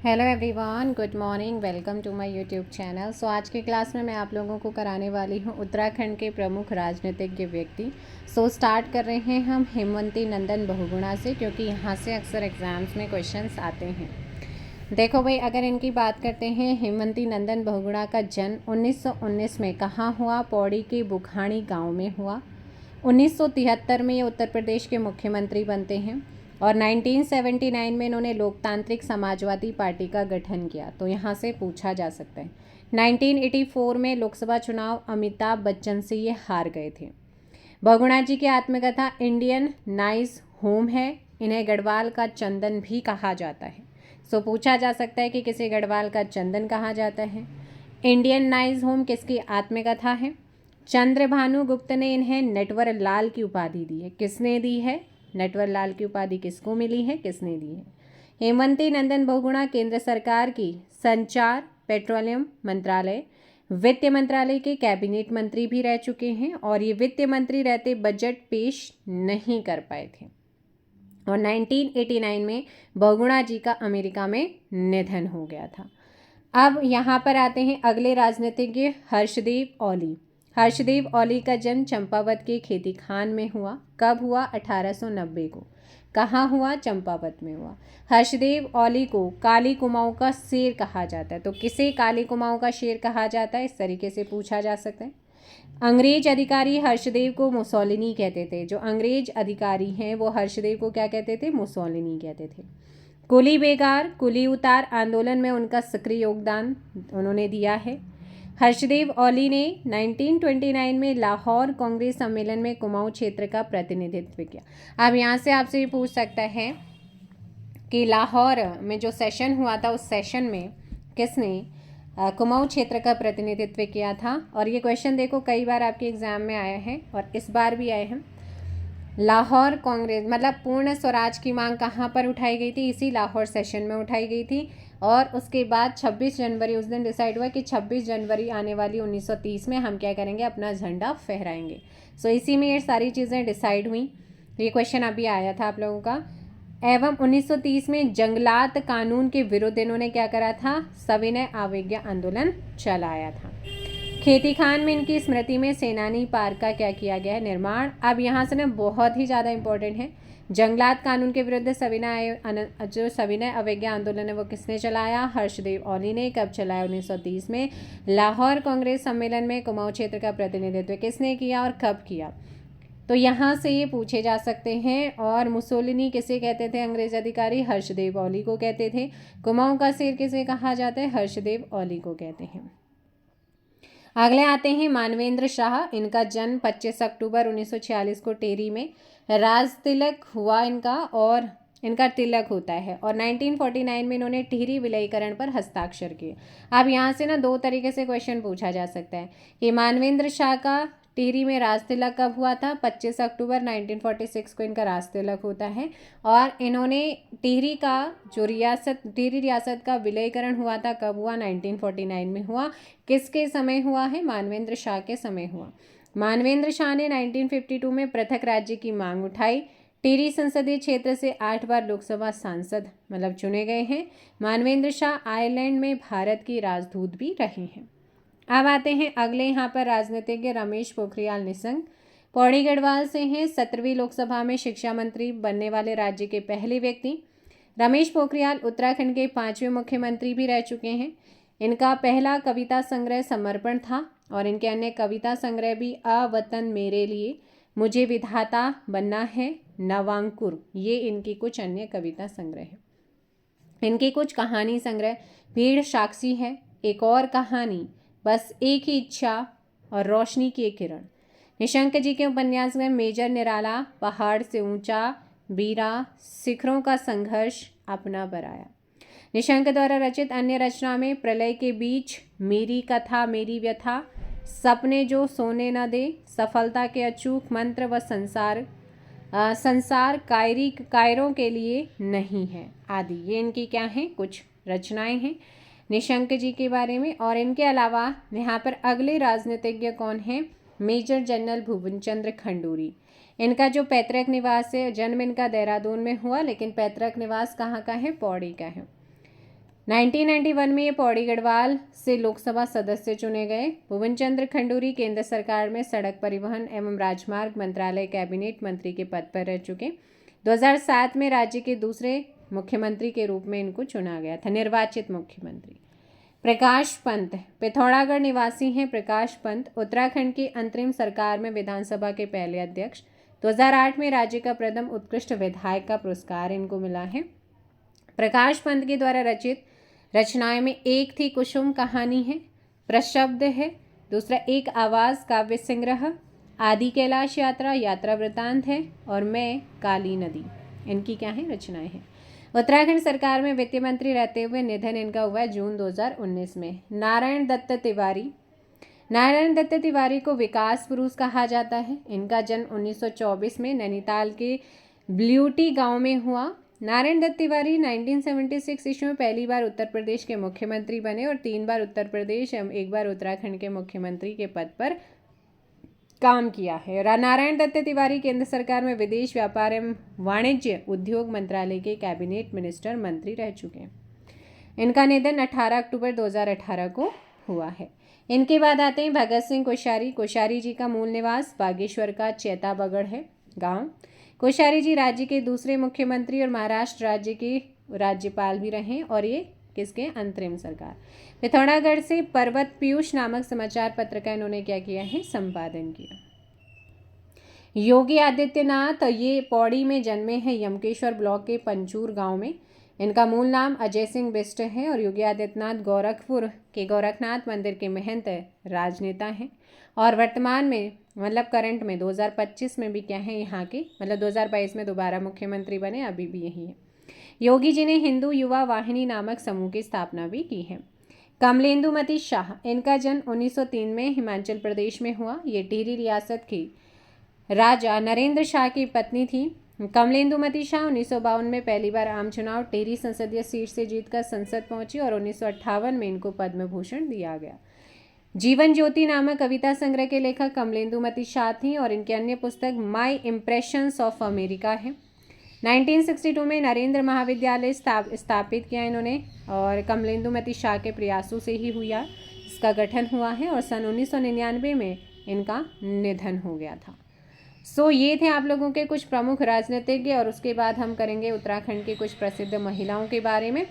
Hello everyone, good morning. Welcome to my YouTube channel. So आज की class में मैं आप लोगों को कराने वाली हूँ उत्तराखंड के प्रमुख राजनीतिज्ञ व्यक्ति। स्टार्ट कर रहे हैं हम हेमवती नंदन बहुगुणा से, क्योंकि यहाँ से अक्सर एग्जाम्स में क्वेश्चंस आते हैं। देखो भाई, अगर इनकी बात करते हैं, हेमवती नंदन बहुगुणा का जन्म 1919 में कहाँ हुआ? पौड़ी के बुखानी गाँव में हुआ। 1973 में ये उत्तर प्रदेश के मुख्यमंत्री बनते हैं और 1979 में इन्होंने लोकतांत्रिक समाजवादी पार्टी का गठन किया। तो यहाँ से पूछा जा सकता है। 1984 में लोकसभा चुनाव अमिताभ बच्चन से ये हार गए थे। बहुगुणा जी की आत्मकथा इंडियन नाइस होम है। इन्हें गढ़वाल का चंदन भी कहा जाता है। पूछा जा सकता है कि किसे गढ़वाल का चंदन कहा जाता है। इंडियन नाइस होम किसकी आत्मकथा है? चंद्रभानु गुप्त ने इन्हें नटवर लाल की उपाधि दी है। किसने दी है? नटवर लाल की उपाधि किसको मिली है? किसने दी है? हेमवती नंदन बहुगुणा केंद्र सरकार की संचार, पेट्रोलियम मंत्रालय, वित्त मंत्रालय के कैबिनेट मंत्री भी रह चुके हैं और ये वित्त मंत्री रहते बजट पेश नहीं कर पाए थे। और 1989 में बहुगुणा जी का अमेरिका में निधन हो गया था। अब यहाँ पर आते हैं अगले राजनीतिज्ञ, हर्षदेव औली। हर्षदेव औली का जन्म चंपावत के खेती खान में हुआ। कब हुआ? 1890 को। कहाँ हुआ? चंपावत में हुआ। हर्षदेव औली को काली कुमाऊँ का शेर कहा जाता है। तो किसे काली कुमाऊँ का शेर कहा जाता है? इस तरीके से पूछा जा सकता है। अंग्रेज अधिकारी हर्षदेव को मुसोलिनी कहते थे। जो अंग्रेज अधिकारी हैं वो हर्षदेव को क्या कहते थे? मुसोलिनी कहते थे। कुली बेगार, कुली उतार आंदोलन में उनका सक्रिय योगदान उन्होंने दिया है। हर्षदेव औली ने 1929 में लाहौर कांग्रेस सम्मेलन में कुमाऊं क्षेत्र का प्रतिनिधित्व किया। अब यहाँ से आपसे ये पूछ सकता है कि लाहौर में जो सेशन हुआ था, उस सेशन में किसने कुमाऊं क्षेत्र का प्रतिनिधित्व किया था? और ये क्वेश्चन देखो कई बार आपके एग्जाम में आया है और इस बार भी आए हैं। लाहौर कांग्रेस मतलब पूर्ण स्वराज की मांग कहाँ पर उठाई गई थी? इसी लाहौर सेशन में उठाई गई थी। और उसके बाद 26 जनवरी उस दिन डिसाइड हुआ कि 26 जनवरी आने वाली 1930 में हम क्या करेंगे? अपना झंडा फहराएंगे। इसी में ये सारी चीज़ें डिसाइड हुई। ये क्वेश्चन अभी आया था आप लोगों का। एवं 1930 में जंगलात कानून के विरुद्ध इन्होंने क्या करा था? सविनय अवज्ञा आंदोलन चलाया था। खेती खान में इनकी स्मृति में सेनानी पार्क का क्या किया गया है? निर्माण। अब यहाँ से ना बहुत ही ज़्यादा इंपॉर्टेंट है। जंगलात कानून के विरुद्ध जो सविनय अवज्ञा आंदोलन है वो किसने चलाया? हर्षदेव औली ने। कब चलाया? 1930 में। लाहौर कांग्रेस सम्मेलन में कुमाऊं क्षेत्र का प्रतिनिधित्व किसने किया और कब किया? तो यहाँ से ये पूछे जा सकते हैं। और मुसोलिनी किसे कहते थे? अंग्रेज अधिकारी हर्षदेव औली को कहते थे। कुमाऊं का शेर किसे कहा जाता है? हर्षदेव औली को कहते हैं। अगले आते हैं मानवेंद्र शाह। इनका जन्म 25 अक्टूबर 1946 को टेरी में राज तिलक हुआ इनका, और इनका तिलक होता है। और 1949 में इन्होंने टिहरी विलयीकरण पर हस्ताक्षर किए। अब यहाँ से ना दो तरीके से क्वेश्चन पूछा जा सकता है कि मानवेंद्र शाह का टिहरी में राज तिलक कब हुआ था? 25 अक्टूबर 1946 को इनका राज तिलक होता है। और इन्होंने टिहरी रियासत का विलयीकरण हुआ था। कब हुआ? 1949 में हुआ। किसके समय हुआ है? मानवेंद्र शाह के समय हुआ। मानवेंद्र शाह ने 1952 में पृथक राज्य की मांग उठाई। टिहरी संसदीय क्षेत्र से 8 बार लोकसभा सांसद मतलब चुने गए हैं। मानवेंद्र शाह आयरलैंड में भारत की राजदूत भी रहे हैं। अब आते हैं अगले यहाँ पर राजनीतिज्ञ रमेश पोखरियाल निशंक। पौड़ी गढ़वाल से हैं। 17वीं लोकसभा में शिक्षा मंत्री बनने वाले राज्य के पहले व्यक्ति। रमेश पोखरियाल उत्तराखंड के 5वें मुख्यमंत्री भी रह चुके हैं। इनका पहला कविता संग्रह समर्पण था और इनके अन्य कविता संग्रह भी अ वतन मेरे लिए, मुझे विधाता बनना है, नवांकुर, ये इनकी कुछ अन्य कविता संग्रह है। इनके कुछ कहानी संग्रह भीड़ साक्षी है, एक और कहानी, बस एक ही इच्छा और रोशनी की एक किरण। निशंक जी के उपन्यास में मेजर निराला, पहाड़ से ऊंचा, बीरा, शिखरों का संघर्ष, अपना पराया। निशंक द्वारा रचित अन्य रचना में प्रलय के बीच, मेरी कथा मेरी व्यथा, सपने जो सोने न दे, सफलता के अचूक मंत्र व संसार कायरों के लिए नहीं है आदि, ये इनकी क्या हैं? कुछ रचनाएं हैं निशंक जी के बारे में। और इनके अलावा यहाँ पर अगले राजनीतिज्ञ कौन हैं? मेजर जनरल भुवन चंद्र खंडूरी। इनका जो पैतृक निवास है, जन्म इनका देहरादून में हुआ, लेकिन पैतृक निवास कहाँ का है? पौड़ी का है। 1991 में ये पौड़ी गढ़वाल से लोकसभा सदस्य चुने गए। भुवन चंद्र खंडूरी केंद्र सरकार में सड़क परिवहन एवं राजमार्ग मंत्रालय कैबिनेट मंत्री के पद पर रह चुके। 2007 में राज्य के दूसरे मुख्यमंत्री के रूप में इनको चुना गया था, निर्वाचित मुख्यमंत्री। प्रकाश पंत पिथौरागढ़ निवासी हैं। प्रकाश पंत उत्तराखंड की अंतरिम सरकार में विधानसभा के पहले अध्यक्ष। 2008 में राज्य का प्रथम उत्कृष्ट विधायक का पुरस्कार इनको मिला है। प्रकाश पंत के द्वारा रचित रचनाएं में एक थी कुसुम कहानी है, प्रशब्द है, दूसरा एक आवाज़ काव्य संग्रह, आदि कैलाश यात्रा यात्रा वृतांत है, और मैं काली नदी। इनकी क्या है रचनाएं हैं। उत्तराखंड सरकार में वित्त मंत्री रहते हुए निधन इनका हुआ है जून 2019 में। नारायण दत्त तिवारी को विकास पुरुष कहा जाता है। इनका जन्म 1924 में नैनीताल के ब्ल्यूटी गांव में हुआ। नारायण दत्त तिवारी 1976 ईस्वी में पहली बार उत्तर प्रदेश के मुख्यमंत्री बने और 3 बार उत्तर प्रदेश एवं 1 बार उत्तराखंड के मुख्यमंत्री के पद पर काम किया है। नारायण दत्त तिवारी केंद्र सरकार में विदेश व्यापार एवं वाणिज्य उद्योग मंत्रालय के कैबिनेट मिनिस्टर मंत्री रह चुके हैं। इनका निधन 18 अक्टूबर 2018 को हुआ है। इनके बाद आते हैं भगत सिंह कोश्यारी। कोश्यारी जी का मूल निवास बागेश्वर का चैताबगढ़ है गांव। कोश्यारी जी राज्य के दूसरे मुख्यमंत्री और महाराष्ट्र राज्य के राज्यपाल भी रहे, और ये किसके अंतरिम सरकार। पिथौरागढ़ से पर्वत पीयूष नामक समाचार पत्र का इन्होंने क्या किया है संपादन किया। योगी आदित्यनाथ ये पौड़ी में जन्मे हैं, यमकेश्वर ब्लॉक के पंचूर गांव में। इनका मूल नाम अजय सिंह बिष्ट है और योगी आदित्यनाथ गोरखपुर के गोरखनाथ मंदिर के महंत राजनेता हैं और वर्तमान में मतलब करंट में 2025 में भी क्या है यहाँ के, मतलब 2022 में दोबारा मुख्यमंत्री बने, अभी भी यही है। योगी जी ने हिंदू युवा वाहिनी नामक समूह की स्थापना भी की है। कमलेंदुमती शाह, इनका जन्म 1903 में हिमाचल प्रदेश में हुआ। ये टिहरी रियासत की राजा नरेंद्र शाह की पत्नी थी। कमलेंदुमती शाह 1952 में पहली बार आम चुनाव टिहरी संसदीय सीट से जीतकर संसद पहुंची और 1958 में इनको पद्म भूषण दिया गया। जीवन ज्योति नामक कविता संग्रह के लेखक कमलेंदुमती शाह थी और इनकी अन्य पुस्तक माई इम्प्रेशंस ऑफ अमेरिका है। 1962 में नरेंद्र महाविद्यालय स्थापित किया इन्होंने और कमलेंदुमती शाह के प्रयासों से ही हुआ इसका गठन हुआ है और सन 1999 में इनका निधन हो गया था। ये थे आप लोगों के कुछ प्रमुख राजनीतिज्ञ और उसके बाद हम करेंगे उत्तराखंड की कुछ प्रसिद्ध महिलाओं के बारे में।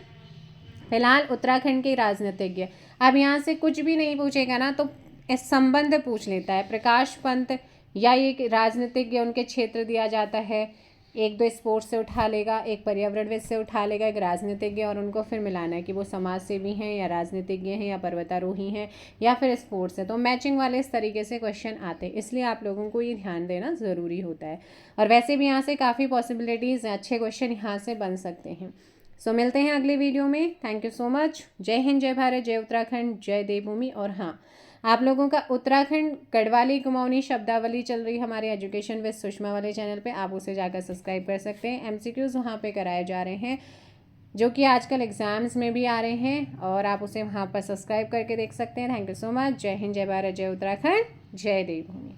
फिलहाल उत्तराखंड के राजनीतिज्ञ, अब यहाँ से कुछ भी नहीं पूछेगा ना तो इस संबंध पूछ लेता है। प्रकाश पंत या एक राजनीतिज्ञ उनके क्षेत्र दिया जाता है, 1-2 स्पोर्ट्स से उठा लेगा, एक पर्यावरणविद से उठा लेगा, एक राजनीतिज्ञ, और उनको फिर मिलाना है कि वो समाज सेवी हैं या राजनीतिज्ञ हैं या पर्वतारोही हैं या फिर स्पोर्ट्स है। तो मैचिंग वाले इस तरीके से क्वेश्चन आते हैं, इसलिए आप लोगों को ये ध्यान देना ज़रूरी होता है। और वैसे भी यहाँ से काफ़ी पॉसिबिलिटीज़ अच्छे क्वेश्चन यहाँ से बन सकते हैं। मिलते हैं अगले वीडियो में। Thank you so much. जय हिंद, जय भारत, जय उत्तराखंड, जय देवभूमि। और हाँ, आप लोगों का उत्तराखंड गढ़वाली कुमाऊनी शब्दावली चल रही है हमारे एजुकेशन विद सुषमा वाले चैनल पे, आप उसे जाकर सब्सक्राइब कर सकते हैं। MCQs वहाँ पे कराए जा रहे हैं जो कि आजकल एग्जाम्स में भी आ रहे हैं और आप उसे वहाँ पर सब्सक्राइब करके देख सकते हैं। Thank you so much. जय हिंद, जय भारत, जय उत्तराखंड, जय देवभूमि।